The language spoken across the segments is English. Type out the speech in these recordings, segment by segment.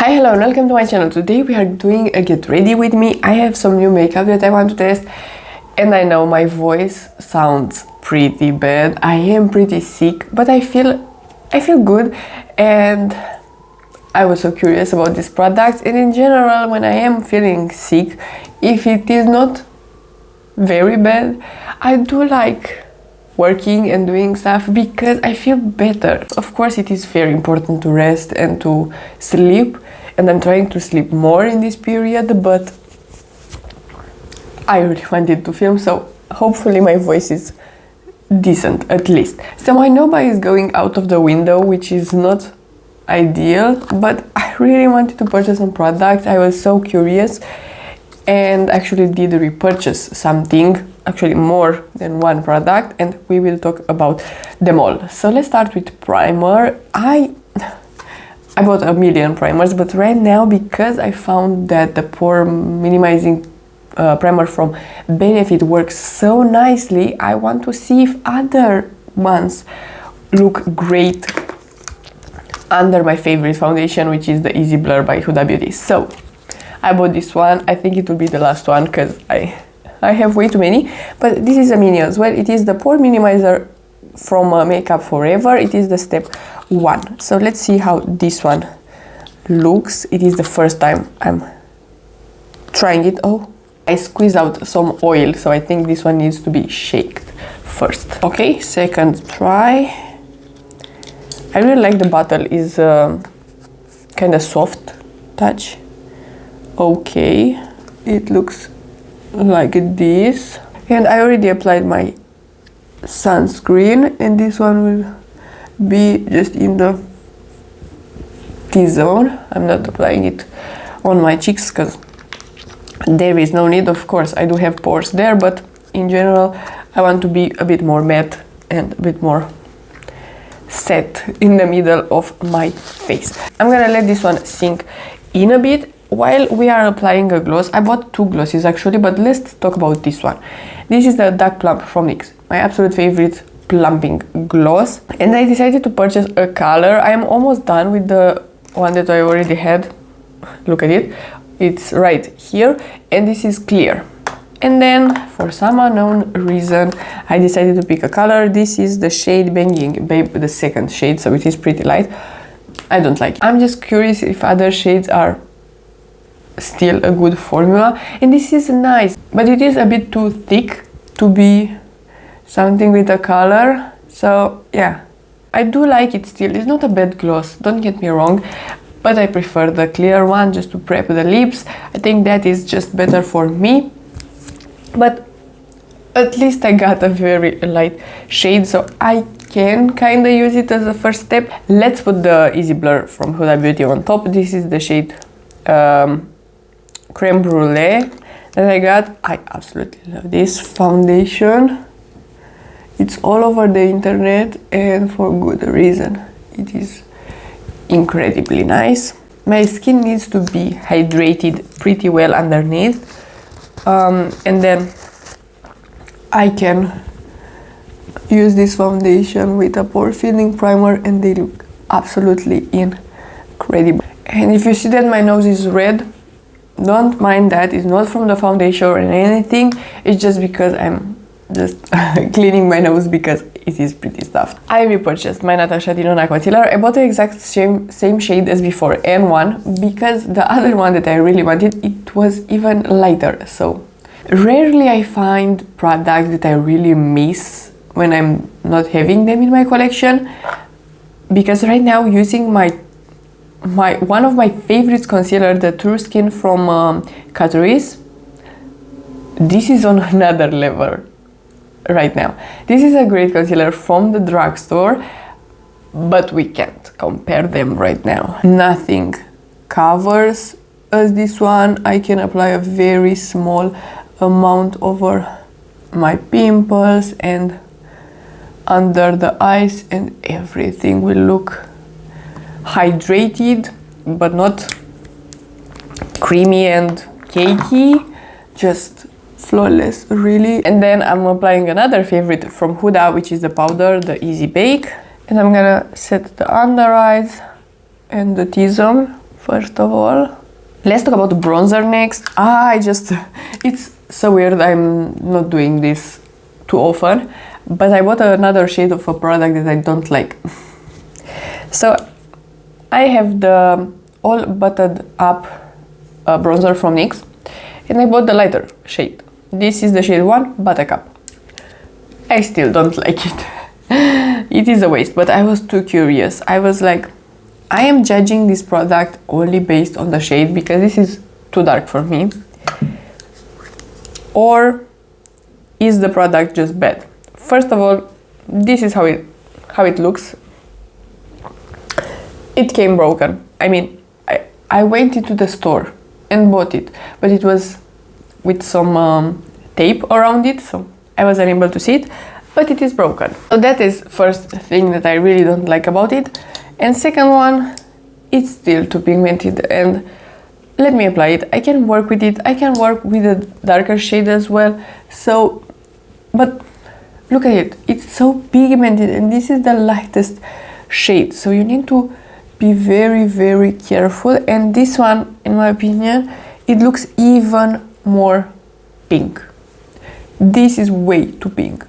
Hi, hello and welcome to my channel. Today we are doing a get ready with me. I have some new makeup that I want to test and I know my voice sounds pretty bad. I am pretty sick, but I feel good, and I was so curious about this product. And in general, when I am feeling sick, if it is not very bad, I do like working and doing stuff because I feel better. Of course, it is very important to rest and to sleep, and I'm trying to sleep more in this period, but I really wanted to film, so hopefully my voice is decent at least. So my Nova is going out of the window, which is not ideal, but I really wanted to purchase some products. I was so curious and actually did repurchase something, actually more than one product, and we will talk about them all. So let's start with primer. I bought a million primers, but right now, because I found that the pore minimizing primer from Benefit works so nicely, I want to see if other ones look great under my favorite foundation, which is the Easy Blur by Huda Beauty. So I bought this one. I think it will be the last one because I have way too many, but this is a mini as well. It is the pore minimizer from Makeup Forever. It is the step 1. So let's see how this one looks. It is the first time I'm trying it. Oh, I squeezed out some oil, so I think this one needs to be shaken first. Okay, second try. I really like the bottle, is kind of soft touch. Okay, it looks like this, and I already applied my sunscreen, and this one will be just in the T-zone. I'm not applying it on my cheeks because there is no need. Of course, I do have pores there, but in general I want to be a bit more matte and a bit more set in the middle of my face. I'm gonna let this one sink in a bit while we are applying a gloss. I bought 2 glosses actually, but let's talk about this one. This is the Dark Plump from NYX, my absolute favorite plumping gloss, and I decided to purchase a color. I am almost done with the one that I already had. Look at it, it's right here, and this is clear. And then for some unknown reason I decided to pick a color. This is the shade Bangin, Babe, the second shade, so it is pretty light. I don't like it. I'm just curious if other shades are still a good formula, and this is nice, but it is a bit too thick to be something with a color. So yeah, I do like it still. It's not a bad gloss, don't get me wrong, but I prefer the clear one just to prep the lips. I think that is just better for me, but at least I got a very light shade, so I can kind of use it as a first step. Let's put the Easy Blur from Huda Beauty on top. This is the shade Creme Brulee that I got. I absolutely love this foundation. It's all over the internet, and for good reason. It is incredibly nice. My skin needs to be hydrated pretty well underneath, and then I can use this foundation with a pore filling primer, and they look absolutely incredible. And if you see that my nose is red, don't mind that. It's not from the foundation or anything, it's just because I'm just cleaning my nose because it is pretty stuffed. I repurchased my Natasha Denona concealer. I bought the exact same shade as before, N1, because the other one that I really wanted, it was even lighter. So rarely I find products that I really miss when I'm not having them in my collection, because right now using one of my favorite concealer, the True Skin from Catrice, this is on another level right now. This is a great concealer from the drugstore, but we can't compare them right now. Nothing covers as this one. I can apply a very small amount over my pimples and under the eyes, and everything will look hydrated but not creamy and cakey, just flawless really. And then I'm applying another favorite from Huda, which is the powder, the Easy Bake, and I'm gonna set the under eyes and the T-zone first of all. Let's talk about the bronzer next. It's so weird, I'm not doing this too often, but I bought another shade of a product that I don't like. So I have the all buttered up bronzer from NYX, and I bought the lighter shade. This is the shade 1 Buttercup. I still don't like it. It is a waste, but I was too curious. I was like, I am judging this product only based on the shade because this is too dark for me. Or is the product just bad? First of all, this is how it looks. It came broken. I mean, I went into the store and bought it, but it was with some tape around it, so I was unable to see it, but it is broken. So that is first thing that I really don't like about it. And second one, it's still too pigmented, and let me apply it. I can work with it. I can work with a darker shade as well. So, but look at it. It's so pigmented, and this is the lightest shade. So you need to be very, very careful. And this one, in my opinion, it looks even more pink. This is way too pink,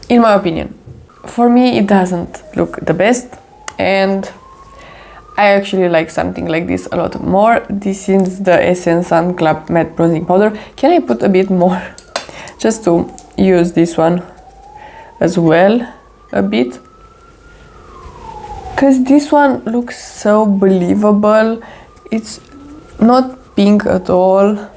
in my opinion. For me, it doesn't look the best, and I actually like something like this a lot more. This is the Essence Sun Club Matte Bronzing Powder. Can I put a bit more? Just to use this one as well, a bit. Because this one looks so believable. It's not pink at all.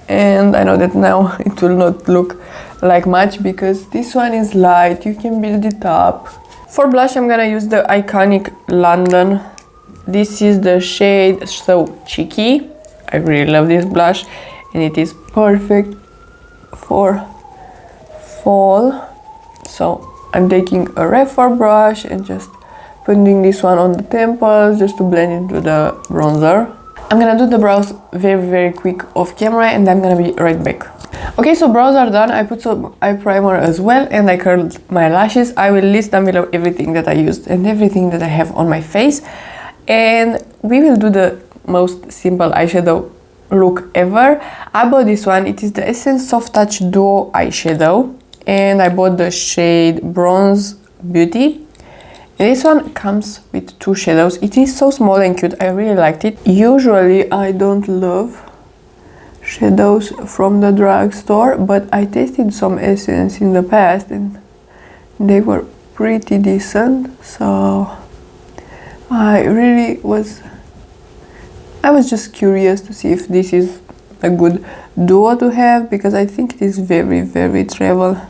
And I know that now it will not look like much because this one is light. You can build it up. For blush, I'm gonna use the iconic London. This is the shade So Cheeky. I really love this blush, and it is perfect for fall. So I'm taking a Rephr brush and just putting this one on the temples just to blend into the bronzer. I'm gonna do the brows very, very quick off camera, and I'm gonna be right back. Okay, so brows are done. I put some eye primer as well, and I curled my lashes. I will list down below everything that I used and everything that I have on my face. And we will do the most simple eyeshadow look ever. I bought this one. It is the Essence Soft Touch Duo eyeshadow, and I bought the shade Bronze Beauty. This one comes with two shadows. It is so small and cute. I really liked it. Usually I don't love shadows from the drugstore, but I tasted some Essence in the past and they were pretty decent. So I was just curious to see if this is a good duo to have, because I think it is very, very travel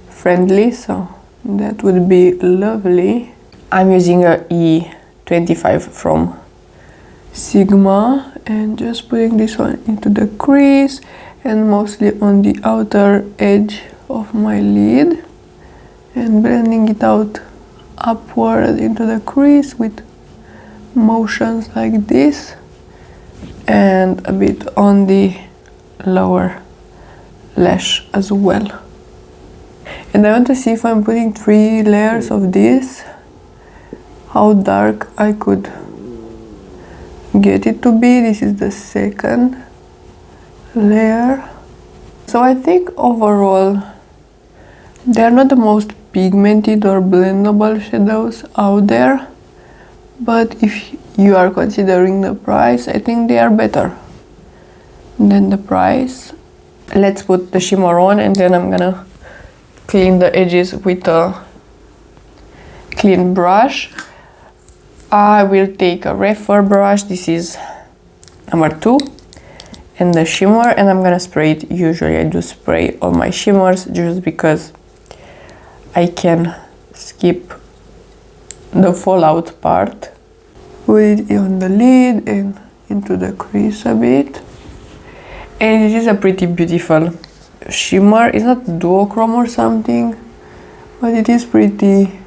friendly. So that would be lovely. I'm using a E25 from Sigma and just putting this one into the crease and mostly on the outer edge of my lid and blending it out upward into the crease with motions like this, and a bit on the lower lash as well. And I want to see if I'm putting 3 layers of this, how dark I could get it to be. This is the second layer. So I think overall they're not the most pigmented or blendable shadows out there, but if you are considering the price, I think they are better than the price. Let's put the shimmer on, and then I'm gonna clean the edges with a clean brush. I will take a Rephr brush. This is number 2, and the shimmer, and I'm gonna spray it. Usually I do spray all my shimmers just because I can skip the fallout part. Put it on the lid and into the crease a bit. And it is a pretty beautiful shimmer. It's not duochrome or something, but it is pretty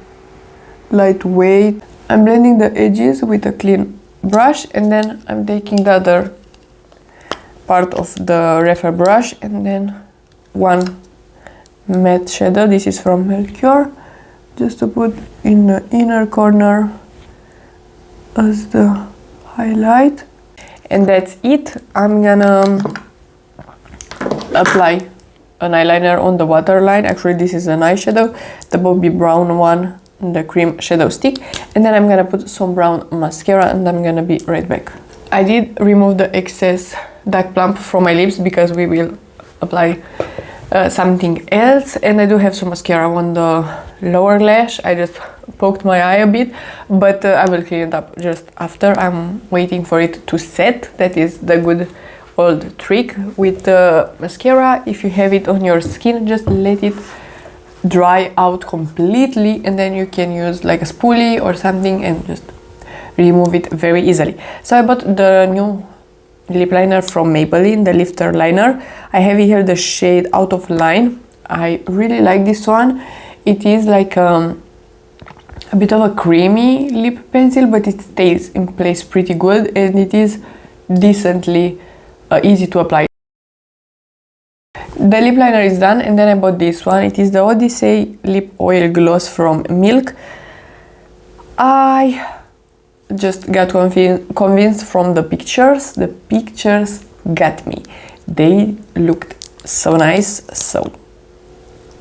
lightweight. I'm blending the edges with a clean brush, and then I'm taking the other part of the Rephr brush and then one matte shadow. This is from Melkior, just to put in the inner corner as the highlight. And that's it. I'm gonna apply an eyeliner on the waterline. Actually, this is an eyeshadow, the Bobbi Brown one, the cream shadow stick. And then I'm gonna put some brown mascara and I'm gonna be right back. I did remove the excess dark plump from my lips because we will apply something else, and I do have some mascara on the lower lash. I just poked my eye a bit, but I will clean it up just after. I'm waiting for it to set. That is the good old trick with the mascara. If you have it on your skin, just let it dry out completely, and then you can use like a spoolie or something and just remove it very easily. So I bought the new lip liner from Maybelline, the lifter liner. I have here the shade Out of Line. I really like this one. It is like a bit of a creamy lip pencil, but it stays in place pretty good, and it is decently easy to apply. The lip liner is done, and then I bought this one. It is the Odyssey Lip Oil Gloss from Milk. I just got convinced from the pictures. The pictures got me. They looked so nice, so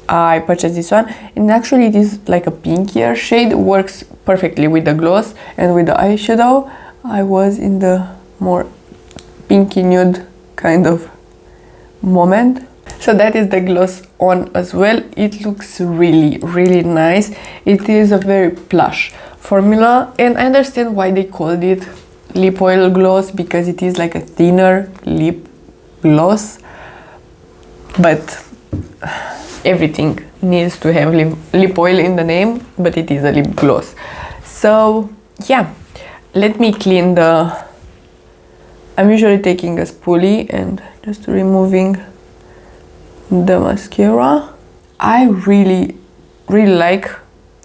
I purchased this one. And actually it is like a pinkier shade, works perfectly with the gloss and with the eyeshadow. I was in the more pinky nude kind of moment. So that is the gloss on as well. It looks really, really nice. It is a very plush formula, and I understand why they called it lip oil gloss, because it is like a thinner lip gloss, but everything needs to have lip oil in the name, but it is a lip gloss. So yeah, let me clean the... I'm usually taking a spoolie and just removing the mascara. I really like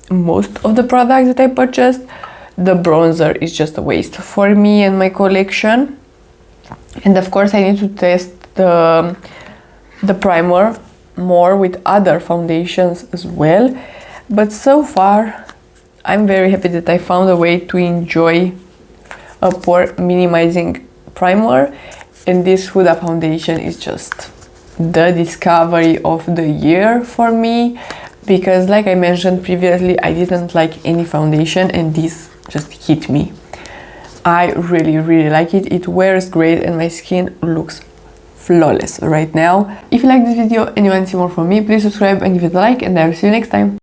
most of the products that I purchased. The bronzer is just a waste for me and my collection, and of course I need to test the primer more with other foundations as well. But so far I'm very happy that I found a way to enjoy a pore minimizing primer, and this Huda foundation is just the discovery of the year for me, because like I mentioned previously, I didn't like any foundation, and this just hit me. I really like it. It wears great and my skin looks flawless right now. If you like this video and you want to see more from me, please subscribe and give it a like, and I will see you next time.